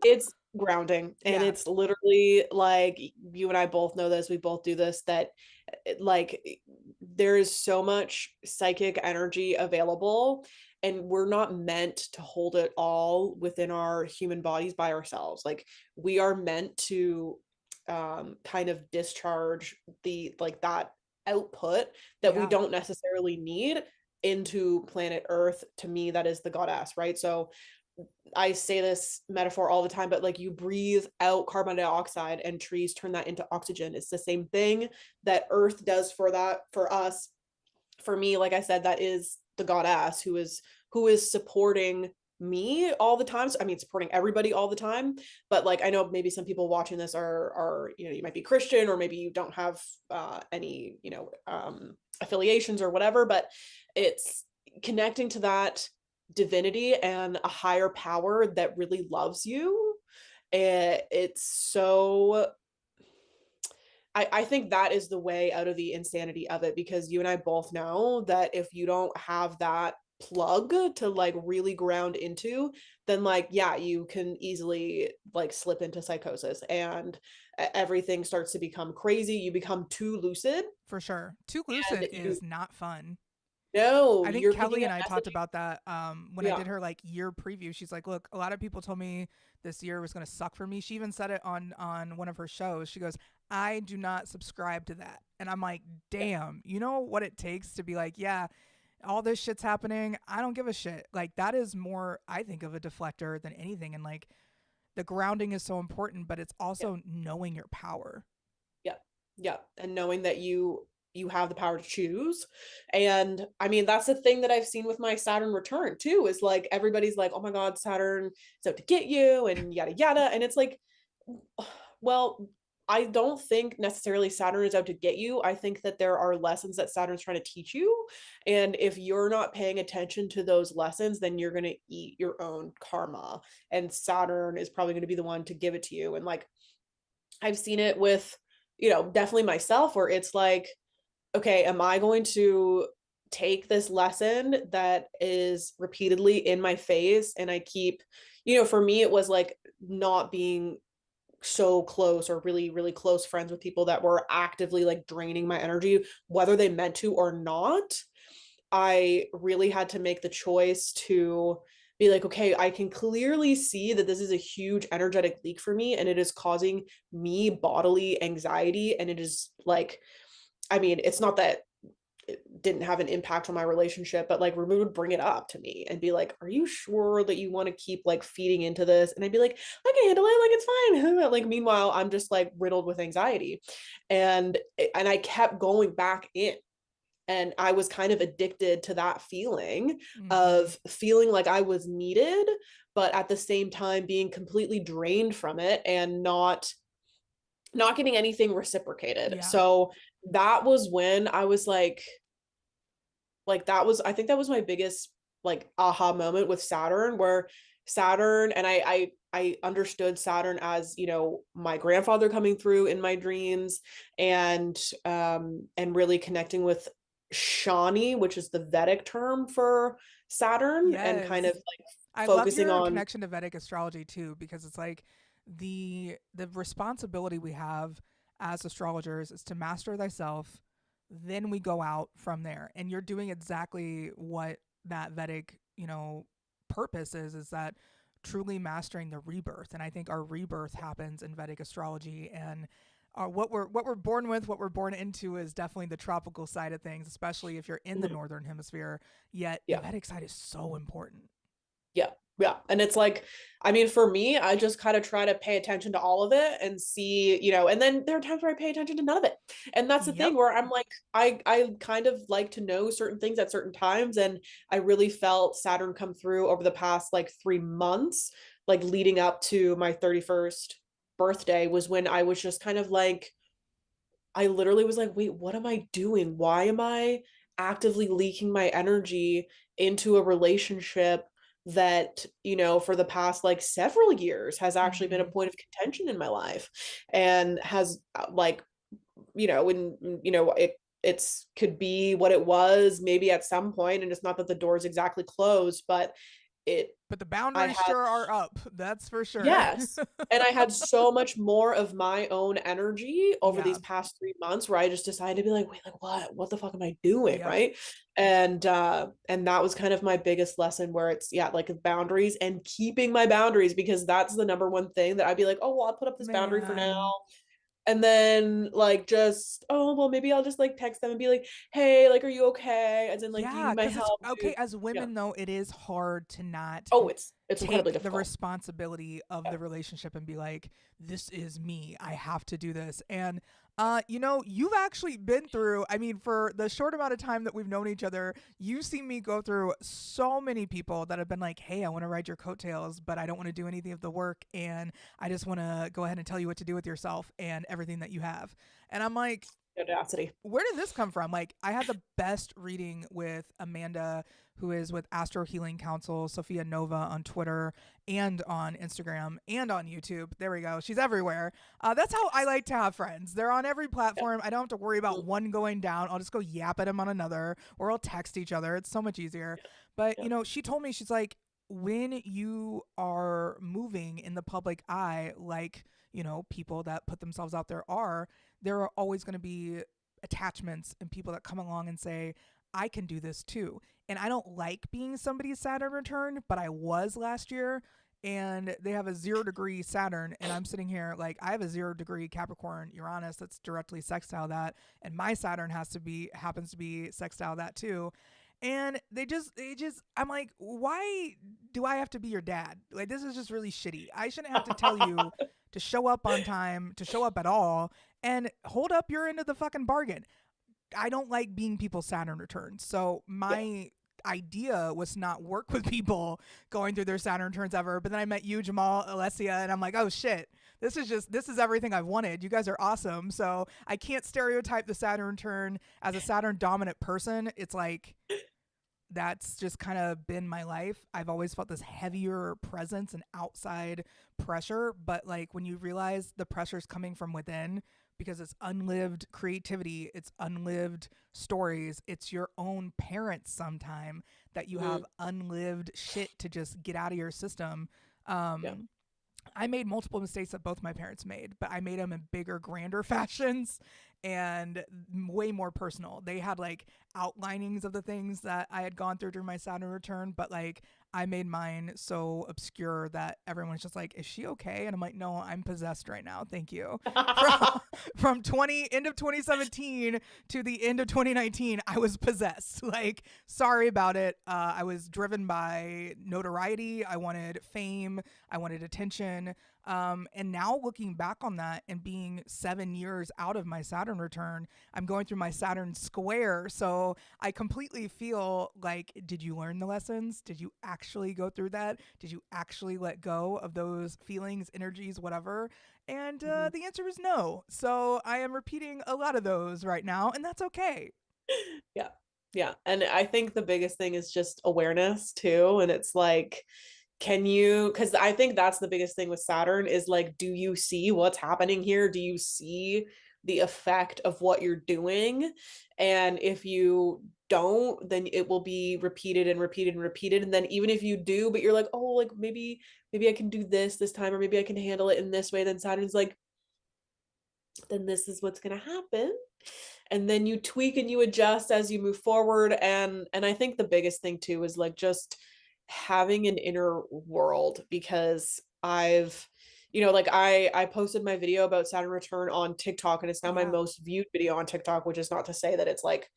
It's grounding, and Yeah. it's literally like, you and I both know this, we both do this, that like there is so much psychic energy available, and we're not meant to hold it all within our human bodies by ourselves. Like, we are meant to kind of discharge the like that output that we Yeah. don't necessarily need into planet Earth. To me, that is the goddess, right? So I say this metaphor all the time, but like, you breathe out carbon dioxide and trees turn that into oxygen. It's the same thing that Earth does for that, for us. For me, like I said, that is the goddess who is supporting me all the time. So, I mean, supporting everybody all the time. But like, I know maybe some people watching this are, you might be Christian, or maybe you don't have any, affiliations or whatever, but it's connecting to that divinity and a higher power that really loves you. And it's so, I think that is the way out of the insanity of it, because you and I both know that if you don't have that plug to like really ground into, then like, yeah, you can easily like slip into psychosis, and everything starts to become crazy. You become too lucid, For sure. Too and lucid you is not fun. know I think you're Kelly picking and up I talked messages. about that when I Yeah. did her like year preview. She's like, "Look, a lot of people told me this year was going to suck for me." She even said it on one of her shows. She goes, "I do not subscribe to that." And I'm like, "Damn, you know what it takes to be like, yeah, all this shit's happening. I don't give a shit." Like that is more I think of a deflector than anything, and like the grounding is so important, but it's Yeah. also knowing your power. Yeah. Yeah. And knowing that you have the power to choose. And I mean, that's the thing that I've seen with my Saturn return too, is like, everybody's like, "Oh my God, Saturn is out to get you," and yada yada. And it's like, well, I don't think necessarily Saturn is out to get you. I think that there are lessons that Saturn's trying to teach you. And if you're not paying attention to those lessons, then you're going to eat your own karma. And Saturn is probably going to be the one to give it to you. And like, I've seen it with, definitely myself, where it's like, okay, am I going to take this lesson that is repeatedly in my face? And I keep, for me, it was like not being so close or really, really close friends with people that were actively like draining my energy, whether they meant to or not. I really had to make the choice to be like, okay, I can clearly see that this is a huge energetic leak for me, and it is causing me bodily anxiety. And it is like, I mean, it's not that it didn't have an impact on my relationship, but like Ruben would bring it up to me and be like, "Are you sure that you want to keep like feeding into this?" And I'd be like, "I can handle it, like it's fine." Like, meanwhile, I'm just like riddled with anxiety. And I kept going back in, and I was kind of addicted to that feeling Mm-hmm. of feeling like I was needed, but at the same time being completely drained from it, and not getting anything reciprocated. Yeah. So that was when I was like, that was, I think that was my biggest like aha moment with Saturn, where Saturn, and I understood Saturn as, my grandfather coming through in my dreams, and really connecting with Shani, which is the Vedic term for Saturn, and kind of Yes. like I love focusing your on. connection to Vedic astrology too, because it's like the responsibility we have as astrologers is to master thyself, then we go out from there. And you're doing exactly what that Vedic, purpose is that truly mastering the rebirth. And I think our rebirth happens in Vedic astrology, and what we're born with, what we're born into is definitely the tropical side of things, especially if you're in the northern hemisphere. Yet the Yeah. Vedic side is so important. Yeah. Yeah. And it's like, I mean, for me, I just kind of try to pay attention to all of it and see, and then there are times where I pay attention to none of it. And that's the thing Yep. where I'm like, I kind of like to know certain things at certain times. And I really felt Saturn come through over the past like 3 months, like leading up to my 31st birthday, was when I was just kind of like, I literally was like, wait, what am I doing? Why am I actively leaking my energy into a relationship that, for the past like several years has actually been a Mm-hmm. point of contention in my life, and has like, when, it's could be what it was maybe at some point, and it's not that the door is exactly closed, but it But the I boundaries had sure are up. That's for sure. yes. And I had so much more of my own energy over Yeah. these past 3 months where I just decided to be like, wait, like what the fuck am I doing? Yep. Right. And that was kind of my biggest lesson where it's yeah, like boundaries and keeping my boundaries because that's the number one thing that I'd be like, oh well, I'll put up this boundary for now. Man. And then like just, oh well, maybe I'll just like text them and be like, hey, like, are you okay? As in like, do you Yeah, need my because it's help? okay. As Yeah. women, though, it is hard to not Oh, it's incredibly take the difficult. responsibility of Yeah. the relationship and be like, this is me. I have to do this. And you've actually been through, I mean, for the short amount of time that we've known each other, you've seen me go through so many people that have been like, hey, I want to ride your coattails, but I don't want to do anything of the work. And I just want to go ahead and tell you what to do with yourself and everything that you have. And I'm like, Audacity. where did this come from? Like, I had the best reading with Amanda, who is with Astro Healing Council, Sophia Nova on Twitter and on Instagram and on YouTube. There we go. She's everywhere. That's how I like to have friends. They're on every Yeah. platform. I don't have to worry about Mm. one going down. I'll just go yap at them on another, or I'll text each other. It's so much easier. But, Yeah. she told me, she's like, when you are moving in the public eye, like, people that put themselves out there are always going to be attachments and people that come along and say, I can do this too. And I don't like being somebody's Saturn return, but I was last year. And they have a 0 degree Saturn, and I'm sitting here like I have a 0 degree Capricorn Uranus that's directly sextile that, and my Saturn happens to be sextile that too. And I'm like, why do I have to be your dad? Like, this is just really shitty. I shouldn't have to tell you to show up on time, to show up at all, and hold up your end of the fucking bargain. I don't like being people's Saturn returns. So Yeah. my idea was to not work with people going through their Saturn returns ever. But then I met you, Jamal, Alessia, and I'm like, oh shit, this is everything I've wanted. You guys are awesome. So I can't stereotype the Saturn return as a Saturn dominant person. It's like that's just kind of been my life. I've always felt this heavier presence and outside pressure, but like when you realize the pressure's coming from within because it's unlived creativity, it's unlived stories, it's your own parents sometime that you Mm. have unlived shit to just get out of your system. Yeah. I made multiple mistakes that both my parents made, but I made them in bigger, grander fashions and way more personal. They had like outlinings of the things that I had gone through during my Saturn return, but like I made mine so obscure that everyone's just like, "Is she okay?" And I'm like, "No, I'm possessed right now. Thank you." From from 20 end of 2017 to the end of 2019, I was possessed. Like, sorry about it. I was driven by notoriety. I wanted fame. I wanted attention. And now looking back on that and being 7 years out of my Saturn return, I'm going through my Saturn Square. So I completely feel like, did you learn the lessons? Did you actually go through that? Did you actually let go of those feelings, energies, whatever? And Mhm. the answer is no. So I am repeating a lot of those right now, and that's okay. Yeah. Yeah. And I think the biggest thing is just awareness too. And it's like, can you, because I think that's the biggest thing with Saturn is like, do you see what's happening here? Do you see the effect of what you're doing? And if you don't, then it will be repeated and repeated and repeated. And then even if you do, but you're like, oh, like maybe I can do this time, or maybe I can handle it in this way, then Saturn's like, then this is what's going to happen, and then you tweak and you adjust as you move forward. And I think the biggest thing too is like just having an inner world, because I've like I posted my video about Saturn return on TikTok, and it's now my Yeah. most viewed video on TikTok, which is not to say that it's like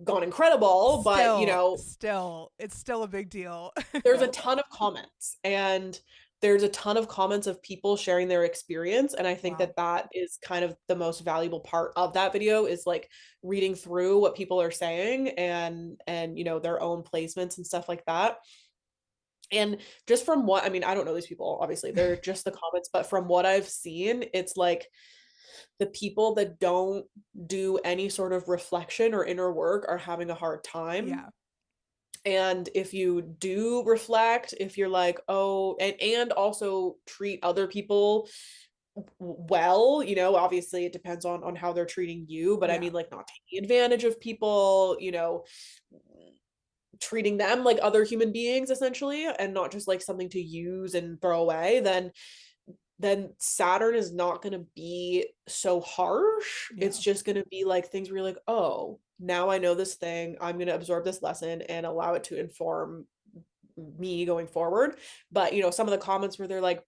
gone incredible, but It's still a big deal. there's a ton of comments, and there's a ton of comments of people sharing their experience, and I think Wow. that that is kind of the most valuable part of that video is like reading through what people are saying, and their own placements and stuff like that. And just from what, I mean, I don't know these people, obviously they're just the comments, but from what I've seen, it's like the people that don't do any sort of reflection or inner work are having a hard time. Yeah. And if you do reflect, if you're like, oh, and also treat other people well, obviously it depends on how they're treating you, but I Yeah. mean like not taking advantage of people, treating them like other human beings essentially, and not just like something to use and throw away, then Saturn is not going to be so harsh. It's Yeah. just going to be like things where you're like, oh, now I know this thing. I'm going to absorb this lesson and allow it to inform me going forward. But, some of the comments where they're like,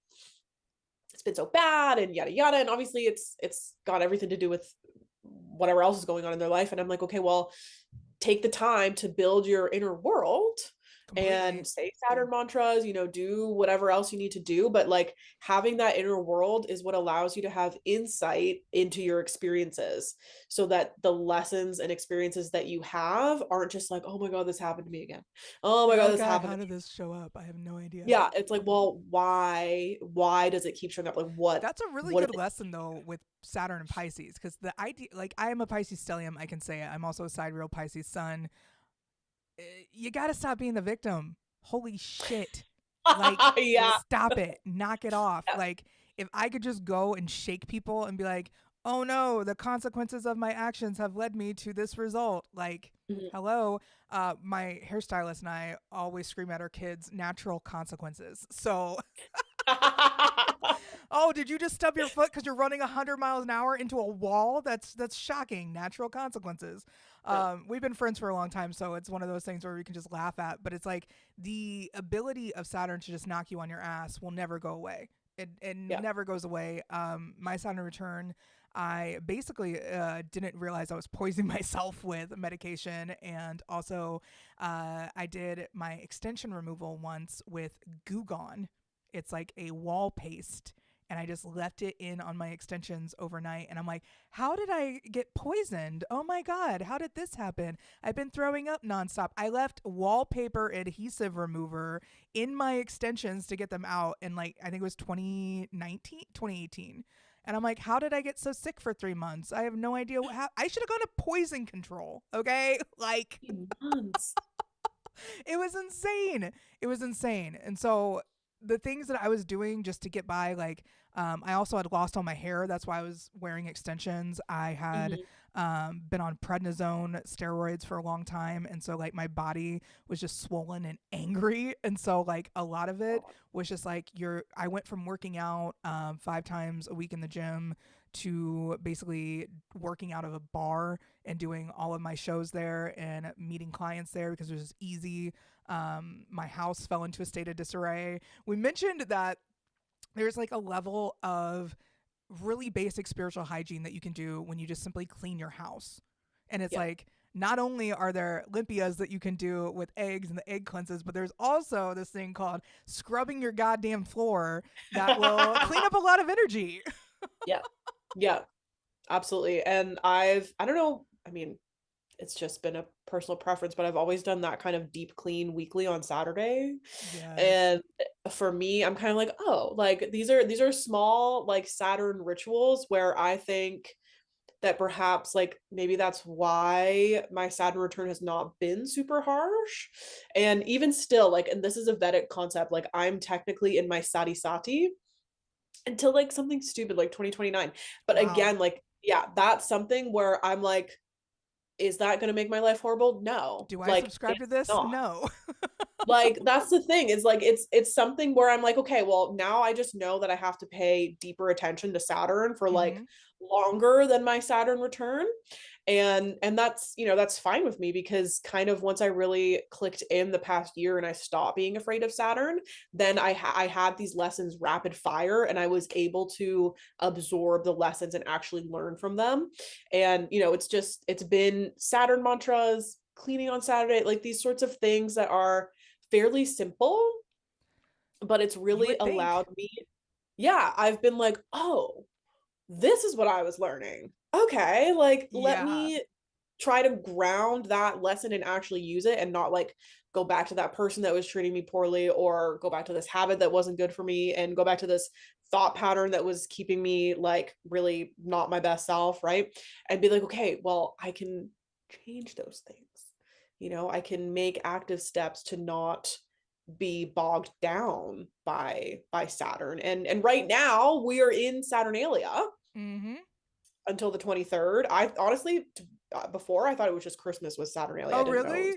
it's been so bad and yada yada. And obviously it's got everything to do with whatever else is going on in their life. And I'm like, okay, well, take the time to build your inner world Completely. and say Saturn mantras, do whatever else you need to do. But like having that inner world is what allows you to have insight into your experiences so that the lessons and experiences that you have aren't just like, oh my God, this happened to me again. Oh my Like, God, oh this God, happened how to did me. this show up? I have no idea. Yeah, it's like, well, why does it keep showing up? Like That's a really what is good it? lesson though with Saturn and Pisces, because the idea, like, I am a Pisces stellium, I can say it. I'm also a sidereal Pisces sun. You got to stop being the victim. Holy shit. Like, Yeah. stop it. Knock it off. Like, if I could just go and shake people and be like, oh no, the consequences of my actions have led me to this result. Like, Mhm. hello. My hairstylist and I always scream at our kids natural consequences. So, oh, did you just stub your foot because you're running 100 miles an hour into a wall? That's shocking. Natural consequences. Yeah. We've been friends for a long time, so it's one of those things where we can just laugh at. But it's like the ability of Saturn to just knock you on your ass will never go away. It Yeah. never goes away. My Saturn return, I basically didn't realize I was poisoning myself with medication, and also I did my extension removal once with Goo Gone. It's like a wall paste, and I just left it in on my extensions overnight. And I'm like, how did I get poisoned? Oh my God, how did this happen? I've been throwing up nonstop. I left wallpaper adhesive remover in my extensions to get them out in, like, I think it was 2019, 2018. And I'm like, how did I get so sick for 3 months? I have no idea I should have gone to poison control. Okay. Like, Months. it was insane. It was insane. And so the things that I was doing just to get by, like, I also had lost all my hair. That's why I was wearing extensions. I had Mhm. been on prednisone steroids for a long time. And so, like, my body was just swollen and angry. And so, like, a lot of it God. was just like, I went from working out 5 times a week in the gym to basically working out of a bar and doing all of my shows there and meeting clients there because it was just easy. My house fell into a state of disarray. We mentioned that there's like a level of really basic spiritual hygiene that you can do when you just simply clean your house. And it's Yeah. like, not only are there limpias that you can do with eggs and the egg cleanses, but there's also this thing called scrubbing your goddamn floor that will clean up a lot of energy. Yeah. Yeah. Absolutely. And I don't know, I mean, it's just been a personal preference, but I've always done that kind of deep clean weekly on Saturday. Yes. And for me, I'm kind of like, oh, like these are small like Saturn rituals where I think that perhaps like maybe that's why my Saturn return has not been super harsh. And even still, like, and this is a Vedic concept, like I'm technically in my Sati Sati until like something stupid like 2029. But Wow. again, like, yeah, that's something where I'm like, is that going to make my life horrible? No, Do I like subscribe to it's this? not. No. Like that's the thing is like it's something where I'm like, okay, well, now I just know that I have to pay deeper attention to Saturn for like Mm-hmm. longer than my Saturn return. And that's, that's fine with me because kind of once I really clicked in the past year and I stopped being afraid of Saturn, then I had these lessons rapid fire and I was able to absorb the lessons and actually learn from them. And it's been Saturn mantras, cleaning on Saturday, like these sorts of things that are fairly simple, but it's You really would allowed think. me, yeah, I've been like, oh, this is what I was learning. Okay, like let Yeah. me try to ground that lesson and actually use it and not like go back to that person that was treating me poorly or go back to this habit that wasn't good for me and go back to this thought pattern that was keeping me like really not my best self, right? And be like, okay, well, I can change those things. I can make active steps to not be bogged down by Saturn. And right now we are in Saturnalia Mm-hmm. until the 23rd. I honestly before I thought it was just Christmas was Saturnalia. I Oh, didn't know it was really?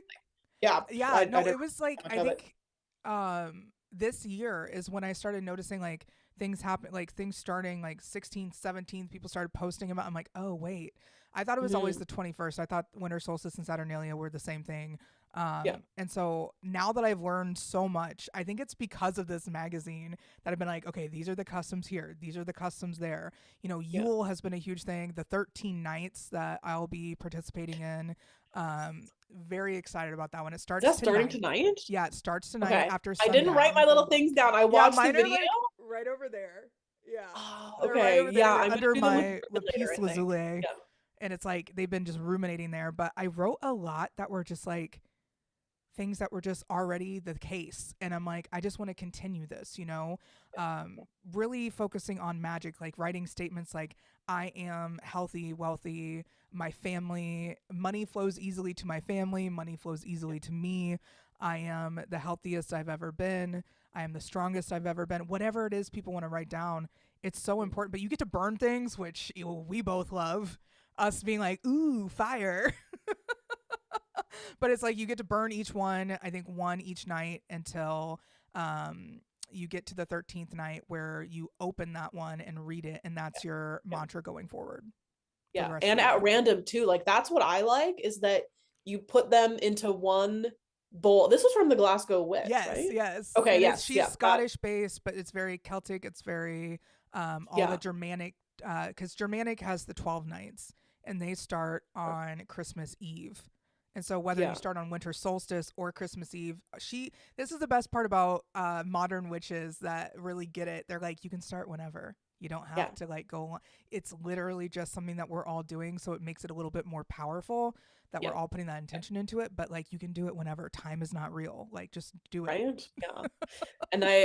Yeah, Yeah, I no, know it was like much I of it. think this year is when I started noticing like things happen, like things starting like 16th, 17th, people started posting about. I'm like, "Oh, wait. I thought it was always Mhm. the 21st. I thought winter solstice and Saturnalia were the same thing." Yeah. And so now that I've learned so much, I think it's because of this magazine that I've been like, okay, these are the customs here, these are the customs there. You know, Yeah. Yule has been a huge thing. The 13 nights that I'll be participating in, very excited about that one. It Is starts that starting tonight. tonight? Yeah, it starts tonight Okay. after I didn't write my sundown. little things down. I Yeah, watched the mine are video. like right over there. Yeah. Oh, They're right okay. over there. Yeah, They're I'm gonna under do them with my Ruben later, lapis I think. lazuli. Yeah. And it's like they've been just ruminating there. But I wrote a lot that were just like things that were just already the case. And I'm like, I just want to continue this, you know? Really focusing on magic, like writing statements like, I am healthy, wealthy, my family, money flows easily to my family, money flows easily to me. I am the healthiest I've ever been. I am the strongest I've ever been. Whatever it is people want to write down, it's so important. But you get to burn things, which we both love. Us being like, ooh, fire. But it's like you get to burn each one, I think one each night until you get to the 13th night where you open that one and read it. And that's your Yeah. mantra going forward for the Yeah. rest of And the at year. random too. Like that's what I like is that you put them into one bowl. This was from the Glasgow Witch, Yes, right? yes. Okay, And it's yes. she's Yeah. That Scottish based, but it's very Celtic. It's very all the yeah. Germanic, because Germanic has the 12 nights and they start on Christmas Eve. And so whether you Yeah. start on winter solstice or Christmas Eve, this is the best part about modern witches that really get it. They're like, you can start whenever. You don't Yeah. have to like go on. It's literally just something that we're all doing, so it makes it a little bit more powerful that we're Yeah. all putting that intention into it, but like you can do it whenever. Time is not real. Like just do it. Right? Yeah. And